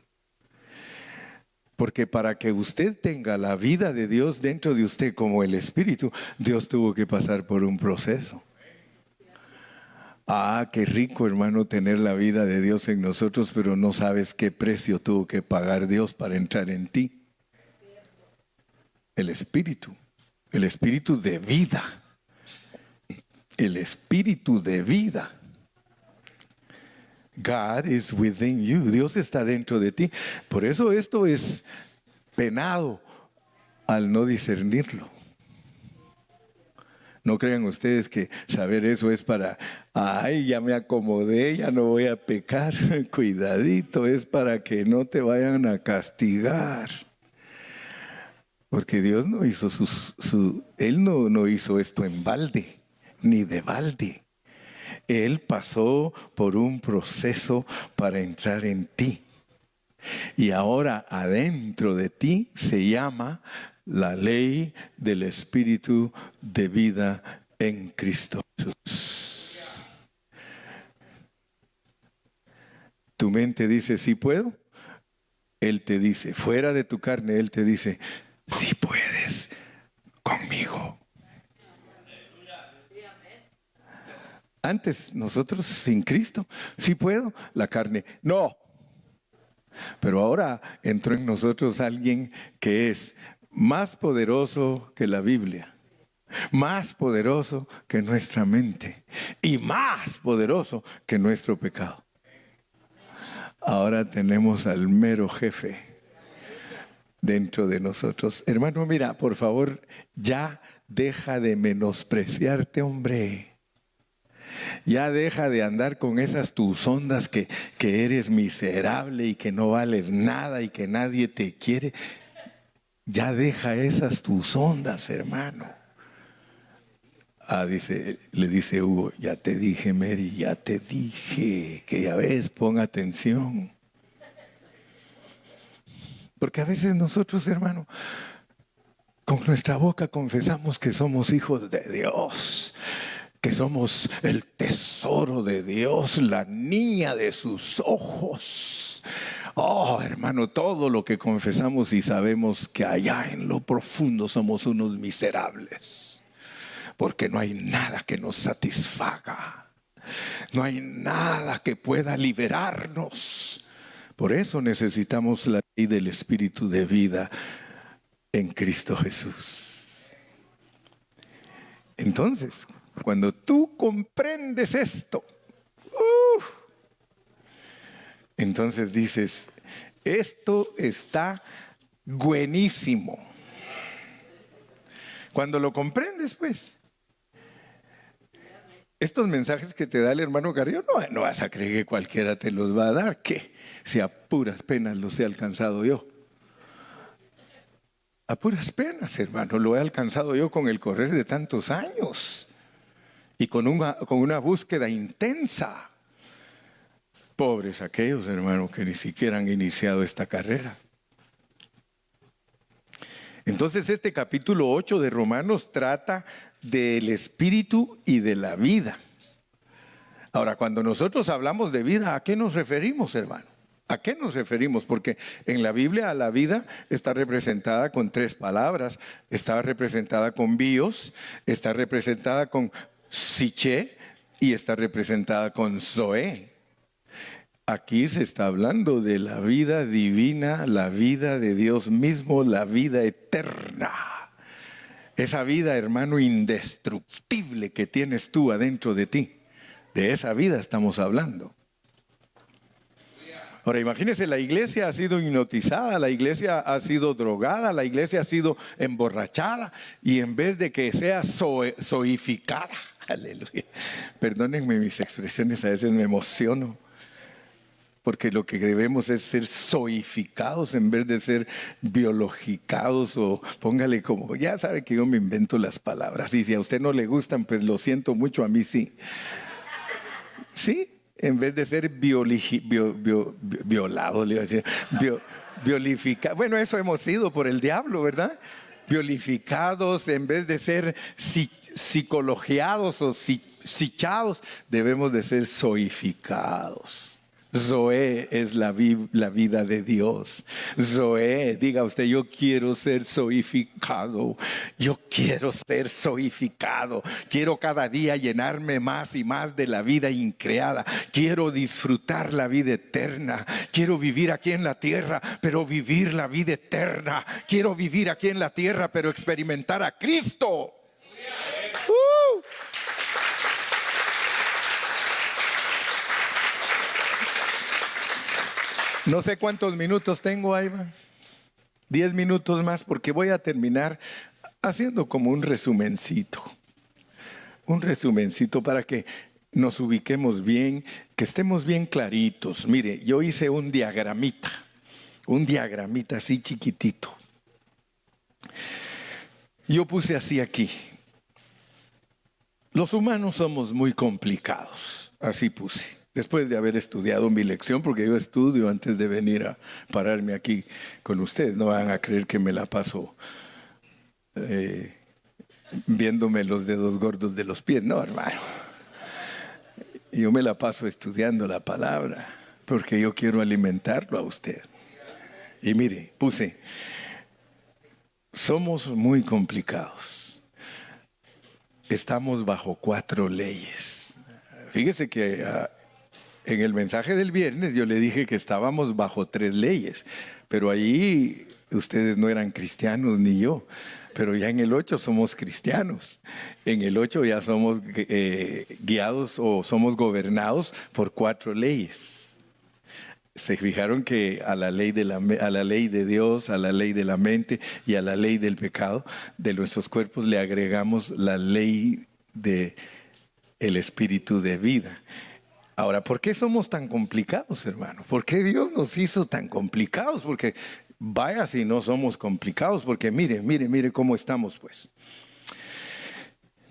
Porque para que usted tenga la vida de Dios dentro de usted como el Espíritu, Dios tuvo que pasar por un proceso. Ah, qué rico, hermano, tener la vida de Dios en nosotros, pero no sabes qué precio tuvo que pagar Dios para entrar en ti. El Espíritu de vida. El Espíritu de vida. God is within you. Dios está dentro de ti. Por eso esto es penado al no discernirlo. No crean ustedes que saber eso es para, ay, ya me acomodé, ya no voy a pecar. Cuidadito, es para que no te vayan a castigar. Porque Dios no hizo Él no hizo esto en balde, ni de balde. Él pasó por un proceso para entrar en ti. Y ahora adentro de ti se llama la ley del Espíritu de vida en Cristo Jesús. Tu mente dice, sí puedo. Él te dice, fuera de tu carne, Él te dice, sí puedes conmigo. Antes nosotros sin Cristo, sí puedo, la carne, no. Pero ahora entró en nosotros alguien que es más poderoso que la Biblia, más poderoso que nuestra mente y más poderoso que nuestro pecado. Ahora tenemos al mero jefe dentro de nosotros. Hermano, mira, por favor, ya deja de menospreciarte, hombre. Ya deja de andar con esas tus ondas que eres miserable y que no vales nada y que nadie te quiere. Ya deja esas tus ondas, hermano. Le dice Hugo, ya te dije, Mary, ya te dije, que ya ves, pon atención. Porque a veces nosotros, hermano, con nuestra boca confesamos que somos hijos de Dios, que somos el tesoro de Dios, la niña de sus ojos. Oh, hermano, todo lo que confesamos y sabemos que allá en lo profundo somos unos miserables, porque no hay nada que nos satisfaga, no hay nada que pueda liberarnos. Por eso necesitamos la ley del Espíritu de vida en Cristo Jesús. Entonces, cuando tú comprendes esto, entonces dices, esto está buenísimo. Cuando lo comprendes, pues, estos mensajes que te da el hermano Carrillo, no vas a creer que cualquiera te los va a dar, que si a puras penas los he alcanzado yo. A puras penas, hermano, lo he alcanzado yo con el correr de tantos años y con una búsqueda intensa. Pobres aquellos, hermanos, que ni siquiera han iniciado esta carrera. Entonces este capítulo 8 de Romanos trata del espíritu y de la vida. Ahora, cuando nosotros hablamos de vida, ¿a qué nos referimos, hermano? ¿A qué nos referimos? Porque en la Biblia la vida está representada con 3 palabras. Está representada con bios, está representada con psiche y está representada con zoe. Aquí se está hablando de la vida divina, la vida de Dios mismo, la vida eterna. Esa vida, hermano, indestructible que tienes tú adentro de ti. De esa vida estamos hablando. Ahora imagínense, la iglesia ha sido hipnotizada, la iglesia ha sido drogada, la iglesia ha sido emborrachada y en vez de que sea zoificada, aleluya, perdónenme mis expresiones, a veces me emociono, porque lo que debemos es ser zoificados en vez de ser biologicados o póngale como, ya sabe que yo me invento las palabras y si a usted no le gustan, pues lo siento mucho, a mí sí. Sí. En vez de ser violado, le iba a decir, violificado. Bueno, eso hemos sido por el diablo, ¿verdad? Violificados, en vez de ser psicologiados o psichados, debemos de ser zoificados. Zoé es la vida de Dios. Zoé, diga usted, yo quiero ser zoificado. Yo quiero ser zoificado. Quiero cada día llenarme más y más de la vida increada. Quiero disfrutar la vida eterna. Quiero vivir aquí en la tierra, pero vivir la vida eterna. Quiero vivir aquí en la tierra, pero experimentar a Cristo. No sé cuántos minutos tengo, Ivan. 10 minutos más porque voy a terminar haciendo como un resumencito. Un resumencito para que nos ubiquemos bien, que estemos bien claritos. Mire, yo hice un diagramita así chiquitito. Yo puse así aquí. Los humanos somos muy complicados, así puse. Después de haber estudiado mi lección, porque yo estudio antes de venir a pararme aquí con ustedes. No van a creer que me la paso viéndome los dedos gordos de los pies. No, hermano. Yo me la paso estudiando la palabra. porque yo quiero alimentarlo a usted. Y mire, puse, somos muy complicados. Estamos bajo 4 leyes. Fíjese que en el mensaje del viernes yo le dije que estábamos bajo 3 leyes, pero ahí ustedes no eran cristianos ni yo. Pero ya en el 8 somos cristianos. En el 8 ya somos guiados o somos gobernados por 4 leyes. Se fijaron que a la ley de Dios, a la ley de la mente y a la ley del pecado de nuestros cuerpos le agregamos la ley del espíritu de vida. Ahora, ¿por qué somos tan complicados, hermano? ¿Por qué Dios nos hizo tan complicados? Porque vaya si no somos complicados, porque mire cómo estamos, pues.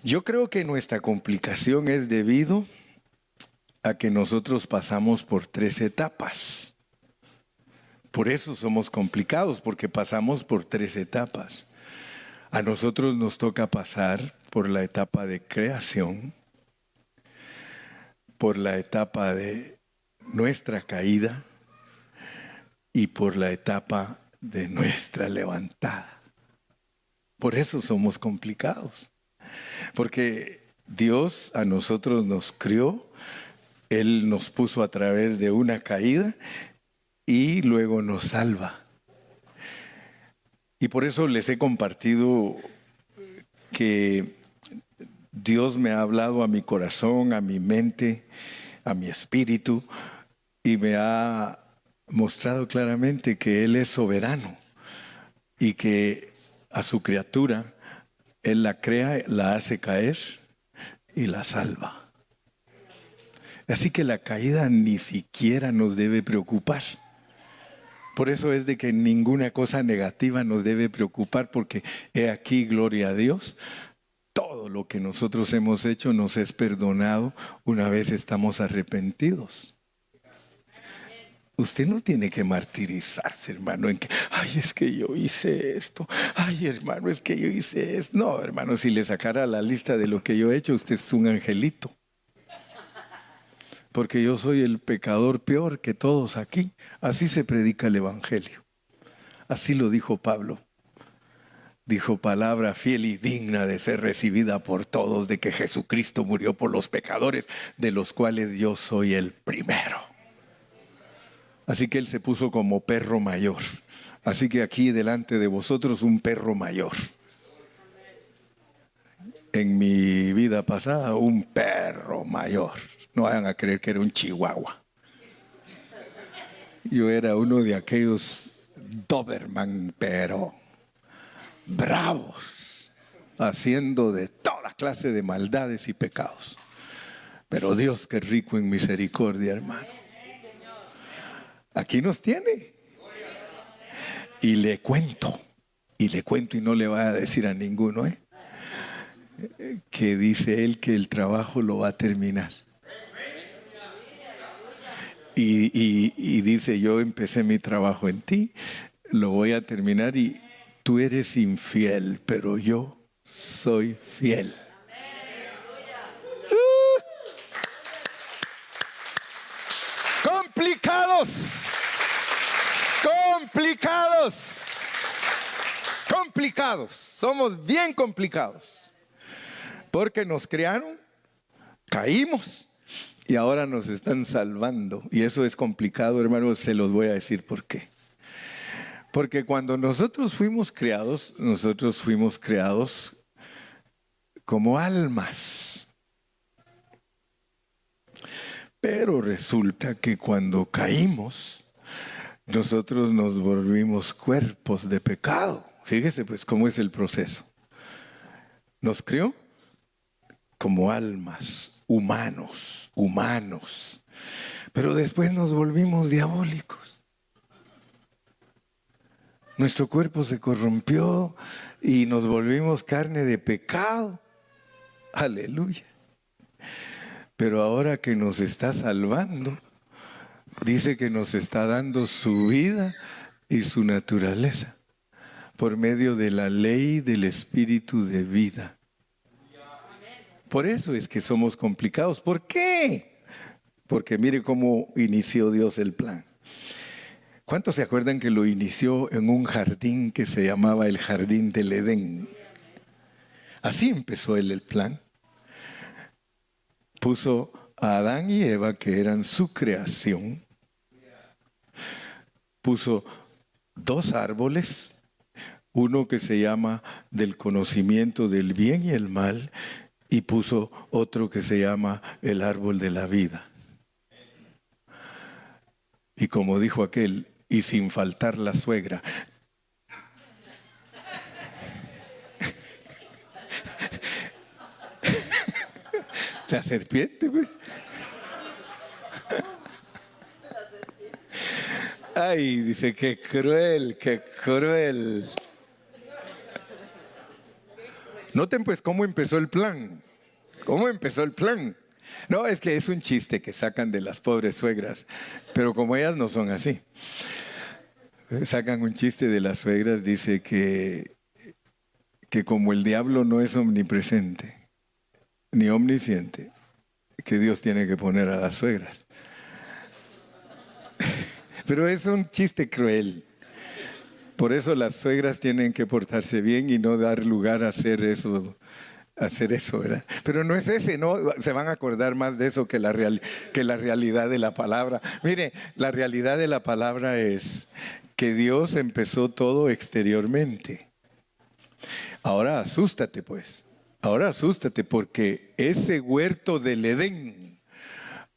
Yo creo que nuestra complicación es debido a que nosotros pasamos por 3 etapas. Por eso somos complicados, porque pasamos por 3 etapas. A nosotros nos toca pasar por la etapa de creación, por la etapa de nuestra caída y por la etapa de nuestra levantada. Por eso somos complicados. Porque Dios a nosotros nos crió, Él nos puso a través de una caída y luego nos salva. Y por eso les he compartido que Dios me ha hablado a mi corazón, a mi mente, a mi espíritu, y me ha mostrado claramente que Él es soberano y que a su criatura Él la crea, la hace caer y la salva. Así que la caída ni siquiera nos debe preocupar. Por eso es de que ninguna cosa negativa nos debe preocupar, porque he aquí, gloria a Dios, todo lo que nosotros hemos hecho nos es perdonado una vez estamos arrepentidos. Usted no tiene que martirizarse, hermano, en que, ay, es que yo hice esto, ay, hermano, es que yo hice esto. No, hermano, si le sacara la lista de lo que yo he hecho, usted es un angelito. Porque yo soy el pecador peor que todos aquí. Así se predica el evangelio. Así lo dijo Pablo. Dijo, palabra fiel y digna de ser recibida por todos, de que Jesucristo murió por los pecadores, de los cuales yo soy el primero. Así que Él se puso como perro mayor. Así que aquí delante de vosotros un perro mayor. En mi vida pasada un perro mayor. No vayan a creer que era un chihuahua. Yo era uno de aquellos Doberman, pero bravos, haciendo de toda clase de maldades y pecados. Pero Dios, que rico en misericordia, hermano. Aquí nos tiene. Y le cuento y no le voy a decir a ninguno, que dice Él que el trabajo lo va a terminar. Y dice, yo empecé mi trabajo en ti, lo voy a terminar y tú eres infiel, pero yo soy fiel. Complicados, somos bien complicados, porque nos crearon, caímos y ahora nos están salvando, y eso es complicado, hermano. Se los voy a decir por qué. Porque cuando nosotros fuimos creados como almas. Pero resulta que cuando caímos, nosotros nos volvimos cuerpos de pecado. Fíjese pues cómo es el proceso. Nos creó como almas, humanos. Pero después nos volvimos diabólicos. Nuestro cuerpo se corrompió y nos volvimos carne de pecado. Aleluya. Pero ahora que nos está salvando, dice que nos está dando su vida y su naturaleza por medio de la ley del espíritu de vida. Por eso es que somos complicados. ¿Por qué? porque mire cómo inició Dios el plan. ¿Cuántos se acuerdan que lo inició en un jardín que se llamaba el Jardín del Edén? Así empezó él el plan. Puso a Adán y Eva, que eran su creación. Puso dos árboles, uno que se llama del conocimiento del bien y el mal, y puso otro que se llama el árbol de la vida. Y como dijo aquel, y sin faltar la suegra. La serpiente, pues. Ay, dice, qué cruel, qué cruel. Noten pues cómo empezó el plan. ¿Cómo empezó el plan? No, es que es un chiste que sacan de las pobres suegras, pero como ellas no son así. Sacan un chiste de las suegras, dice que como el diablo no es omnipresente, ni omnisciente, que Dios tiene que poner a las suegras. Pero es un chiste cruel. Por eso las suegras tienen que portarse bien y no dar lugar a hacer eso, ¿verdad? Pero no es ese, ¿no? Se van a acordar más de eso que la realidad de la palabra. Mire, la realidad de la palabra es que Dios empezó todo exteriormente. Ahora asústate, pues. Ahora asústate porque ese huerto del Edén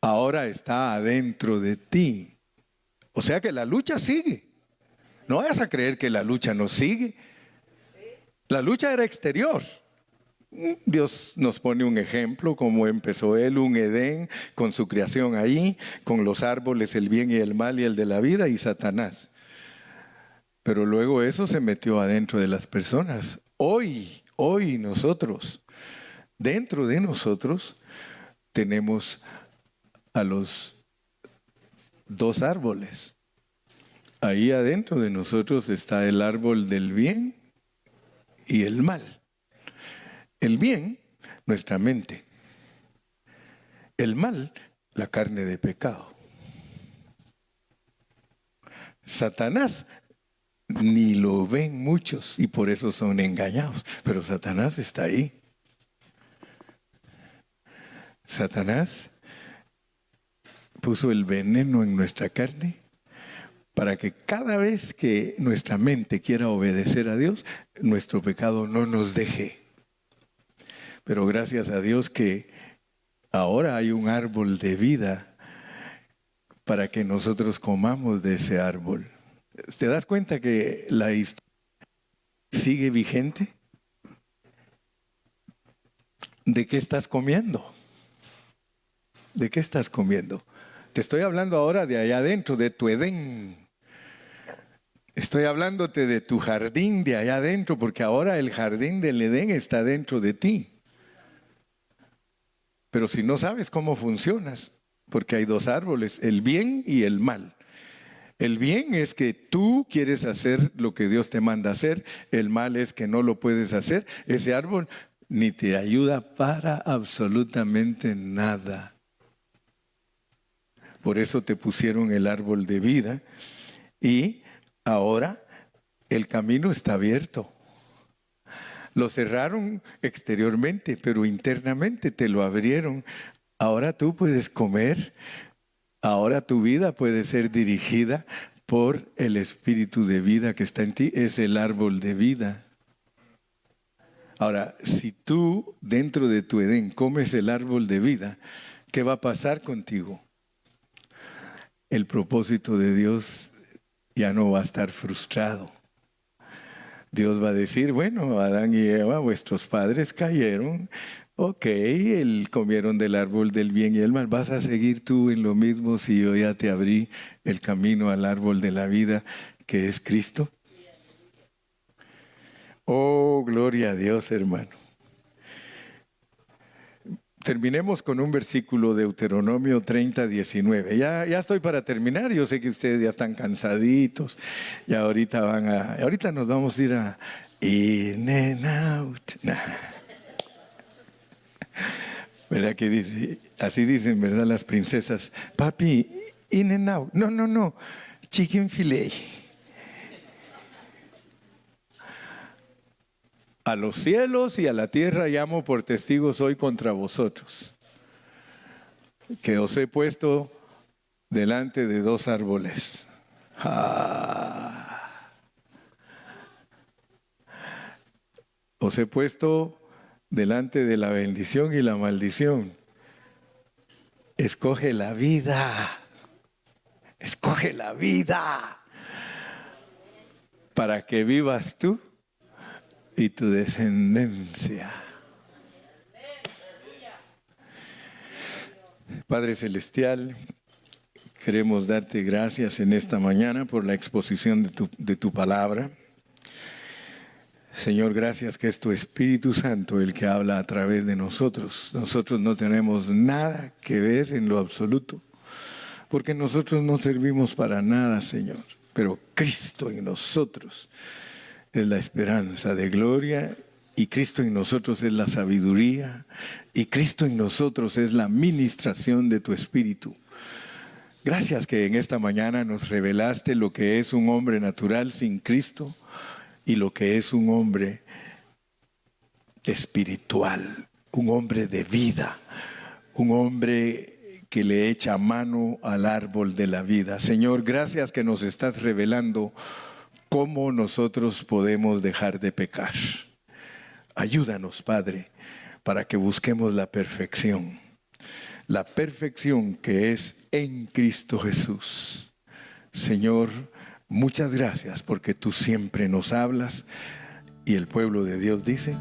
ahora está adentro de ti. O sea que la lucha sigue. No vayas a creer que la lucha no sigue. La lucha era exterior. Dios nos pone un ejemplo, como empezó Él, un Edén, con su creación ahí, con los árboles, el bien y el mal y el de la vida, y Satanás. Pero luego eso se metió adentro de las personas. Hoy nosotros, dentro de nosotros, tenemos a los dos árboles. Ahí adentro de nosotros está el árbol del bien y el mal. El bien, nuestra mente. El mal, la carne de pecado. Satanás, ni lo ven muchos y por eso son engañados. Pero Satanás está ahí. Satanás puso el veneno en nuestra carne para que cada vez que nuestra mente quiera obedecer a Dios, nuestro pecado no nos deje. Pero gracias a Dios que ahora hay un árbol de vida para que nosotros comamos de ese árbol. ¿Te das cuenta que la historia sigue vigente? ¿De qué estás comiendo? ¿De qué estás comiendo? Te estoy hablando ahora de allá adentro, de tu Edén. Estoy hablándote de tu jardín de allá adentro, porque ahora el jardín del Edén está dentro de ti. Pero si no sabes cómo funcionas, porque hay dos árboles, el bien y el mal. El bien es que tú quieres hacer lo que Dios te manda hacer, el mal es que no lo puedes hacer. Ese árbol ni te ayuda para absolutamente nada. Por eso te pusieron el árbol de vida y ahora el camino está abierto. Lo cerraron exteriormente, pero internamente te lo abrieron. Ahora tú puedes comer, ahora tu vida puede ser dirigida por el espíritu de vida que está en ti, es el árbol de vida. Ahora, si tú dentro de tu Edén comes el árbol de vida, ¿qué va a pasar contigo? El propósito de Dios ya no va a estar frustrado. Dios va a decir, bueno, Adán y Eva, vuestros padres cayeron, ok, comieron del árbol del bien y el mal. ¿Vas a seguir tú en lo mismo si yo ya te abrí el camino al árbol de la vida que es Cristo? Oh, gloria a Dios, hermano. Terminemos con un versículo de Deuteronomio 30, 19. Ya estoy para terminar. Yo sé que ustedes ya están cansaditos. Y ahorita nos vamos a ir a In and Out. Nah. ¿Verdad que dice? Así dicen, ¿verdad? Las princesas. Papi, in and out. No, no, no. Chicken filet. A los cielos y a la tierra llamo por testigos hoy contra vosotros, que os he puesto delante de dos árboles. Os he puesto delante de la bendición y la maldición. Escoge la vida. Escoge la vida. Para que vivas tú y tu descendencia. Padre Celestial, queremos darte gracias en esta mañana por la exposición de tu palabra. Señor, gracias que es tu Espíritu Santo el que habla a través de nosotros. Nosotros no tenemos nada que ver en lo absoluto, porque nosotros no servimos para nada, Señor. Pero Cristo en nosotros es la esperanza de gloria, y Cristo en nosotros es la sabiduría, y Cristo en nosotros es la ministración de tu Espíritu. Gracias que en esta mañana nos revelaste lo que es un hombre natural sin Cristo y lo que es un hombre espiritual, un hombre de vida, un hombre que le echa mano al árbol de la vida. Señor, gracias que nos estás revelando cómo nosotros podemos dejar de pecar. Ayúdanos, Padre, para que busquemos la perfección que es en Cristo Jesús. Señor, muchas gracias porque tú siempre nos hablas, y el pueblo de Dios dice...